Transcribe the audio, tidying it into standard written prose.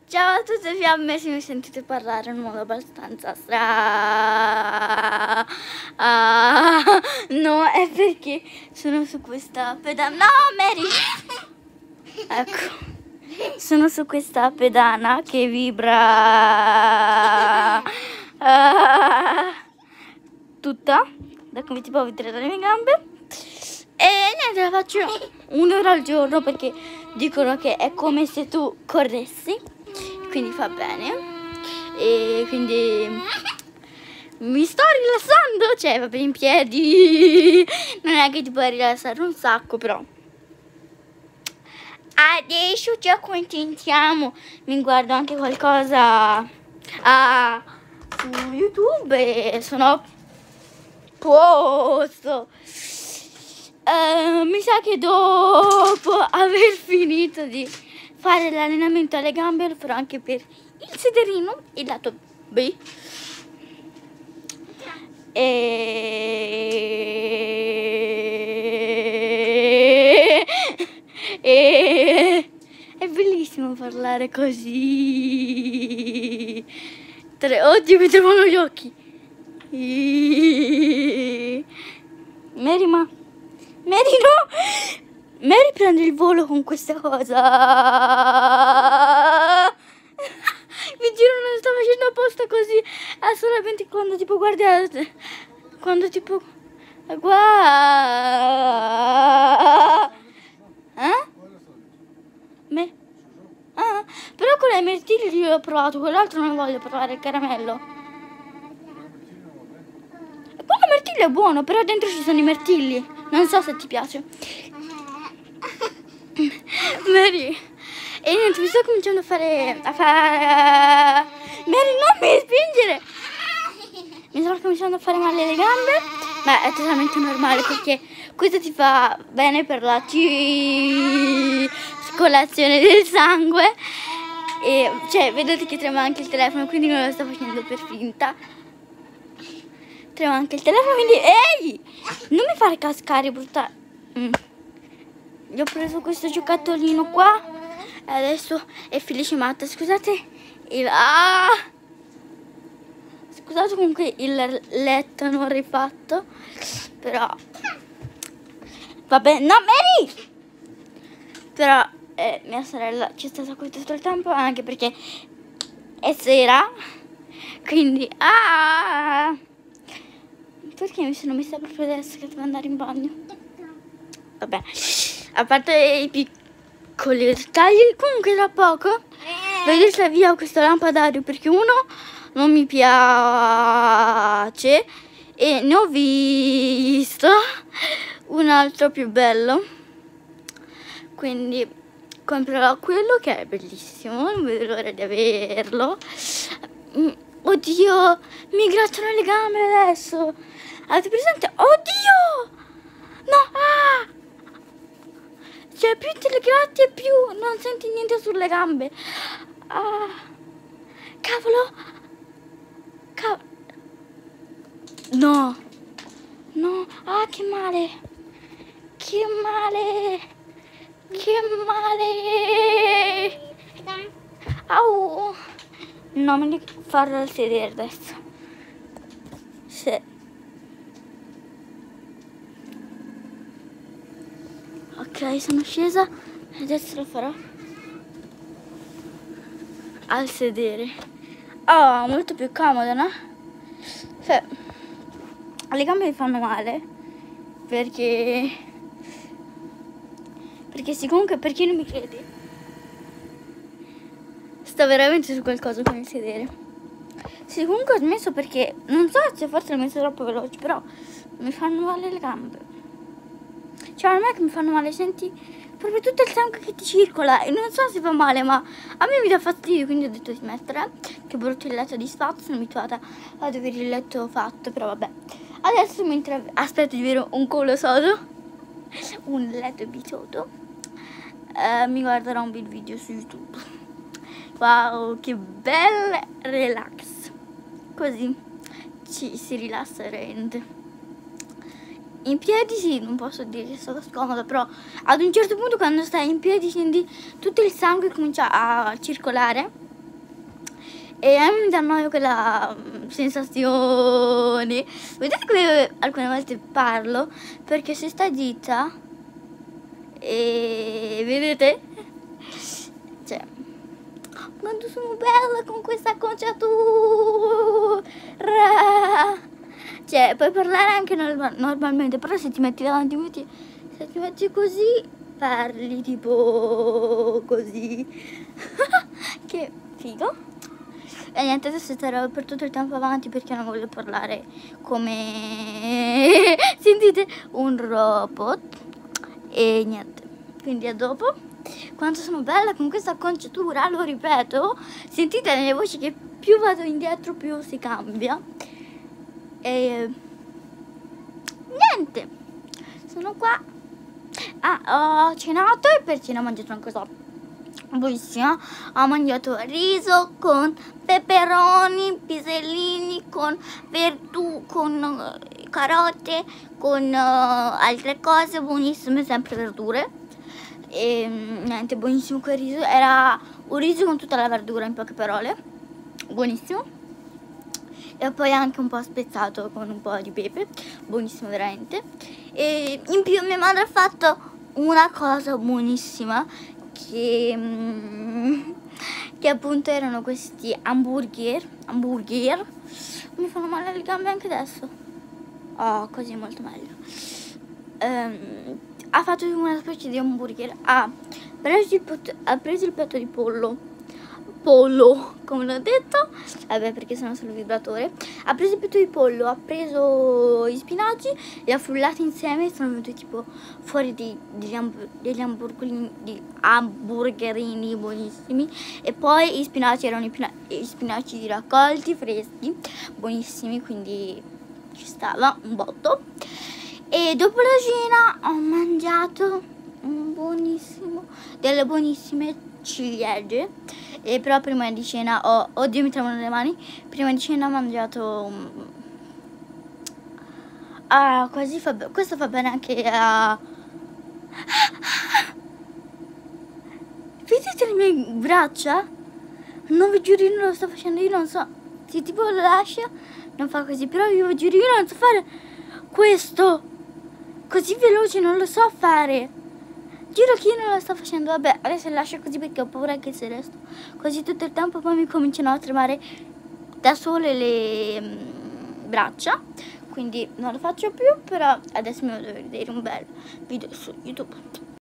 Ciao a tutte fiamme, se mi sentite parlare in un modo abbastanza no, è perché sono su questa pedana. No, Mary! Ecco, sono su questa pedana che vibra tutta, da come ti può vedere dalle mie gambe. E niente, la faccio un'ora al giorno perché dicono che è come se tu corressi, quindi fa bene. E quindi mi sto rilassando, cioè va bene in piedi, non è che ti puoi rilassare un sacco, però adesso ci accontentiamo. Mi guardo anche qualcosa su YouTube e sono a posto. Mi sa che dopo aver finito di fare l'allenamento alle gambe lo farò anche per il sederino, il lato B. È bellissimo parlare così. Oddio, mi tremano gli occhi. Mary, no! Mary prende il volo con questa cosa. Vi giuro, non sto facendo apposta così. È solamente quando tipo guardate. Quando tipo guarda. Però con le mirtilli l'ho provato, quell'altro non voglio provare, il caramello. Quello mirtillo è buono, però dentro ci sono i mirtilli. Non so se ti piace. Mary. E niente, mi sto cominciando a fare Mary, non mi spingere. Mi sto cominciando a fare male alle gambe. Ma è totalmente normale perché questo ti fa bene per la circolazione del sangue. E cioè, vedete che trema anche il telefono, quindi non lo sto facendo per finta. Trema anche il telefono, quindi ehi! Non mi fare cascare, brutta. Gli ho preso questo giocattolino qua e adesso è felice matta. Scusate scusate comunque il letto non rifatto, però vabbè. No, Mary! Però mia sorella ci sta qui tutto il tempo, anche perché è sera, quindi perché mi sono messa proprio adesso che devo andare in bagno? Vabbè, a parte i piccoli dettagli, comunque tra poco vedete via questo lampadario perché uno non mi piace e ne ho visto un altro più bello, quindi comprerò quello che è bellissimo, non vedo l'ora di averlo. Oddio, mi grattano le gambe adesso. Avete presente? Oddio! No! Cioè, più te le gratti e più non senti niente sulle gambe. Cavolo! No! No! Che male! Che male! Che male! Au! No, me ne farò al sedere adesso. Sì. Ok, sono scesa e adesso lo farò al sedere. Molto più comodo, no? Cioè, le gambe mi fanno male perché sì, comunque, per chi non mi crede, sto veramente su qualcosa con il sedere. Sì, comunque ho smesso perché non so se forse l'ho messo troppo veloce, però mi fanno male le gambe. Cioè, non è che mi fanno male, senti proprio tutto il sangue che ti circola e non so se fa male, ma a me mi dà fastidio, quindi ho detto di smettere. Che brutto il letto disfatto, sono abituata ad avere il letto fatto, però vabbè. Adesso mentre aspetto di avere un culo sodo, un letto bisoto, mi guarderò un bel video su YouTube. Wow, che bel relax. Così ci si rilassa veramente. In piedi sì, non posso dire che è stata scomoda, però ad un certo punto quando stai in piedi senti tutto il sangue comincia a circolare E a me mi dà noia quella sensazione. Vedete come alcune volte parlo? Perché si sta zitta e vedete? Cioè, quanto sono bella con questa acconciatura. Cioè, puoi parlare anche normalmente, però se ti metti davanti, se ti metti così, parli tipo così. Che figo. E niente, adesso starò per tutto il tempo avanti perché non voglio parlare come sentite un robot. E niente, quindi a dopo. Quanto sono bella con questa acconciatura, lo ripeto. Sentite le mie voci che più vado indietro più si cambia. E niente, sono qua. Ho cenato e per cena ho mangiato una cosa buonissima. Ho mangiato riso con peperoni, pisellini, con verdù, con carote, con altre cose buonissime, sempre verdure. E niente, buonissimo quel riso. Era un riso con tutta la verdura, in poche parole, buonissimo. E poi anche un po' spezzato con un po' di pepe, buonissimo veramente. E in più mia madre ha fatto una cosa buonissima che appunto erano questi hamburger. Mi fanno male le gambe anche adesso. Oh, così è molto meglio. Ha fatto una specie di hamburger. Ha preso il petto di pollo, come l'ho detto, vabbè, perché sono solo vibratore. Ha preso il petto di pollo, ha preso gli spinaci, li ha frullati insieme e sono venuti tipo fuori degli hamburgerini buonissimi. E poi gli spinaci erano i spinaci raccolti, freschi, buonissimi, quindi ci stava un botto. E dopo la cena ho mangiato delle buonissime ciliegie. E però prima di cena oddio, mi tremano le mani. Prima di cena ho mangiato quasi questo fa bene anche a vedete le mie braccia? Non vi giuro, io non lo sto facendo, io non so, se tipo lo lascia non fa così, però io vi giuro, io non so fare questo così veloce, non lo so fare. Giuro che io non lo sto facendo. Vabbè, adesso lascio così perché ho paura che se resto così tutto il tempo poi mi cominciano a tremare da sole le braccia. Quindi non lo faccio più, però adesso mi devo vedere un bel video su YouTube.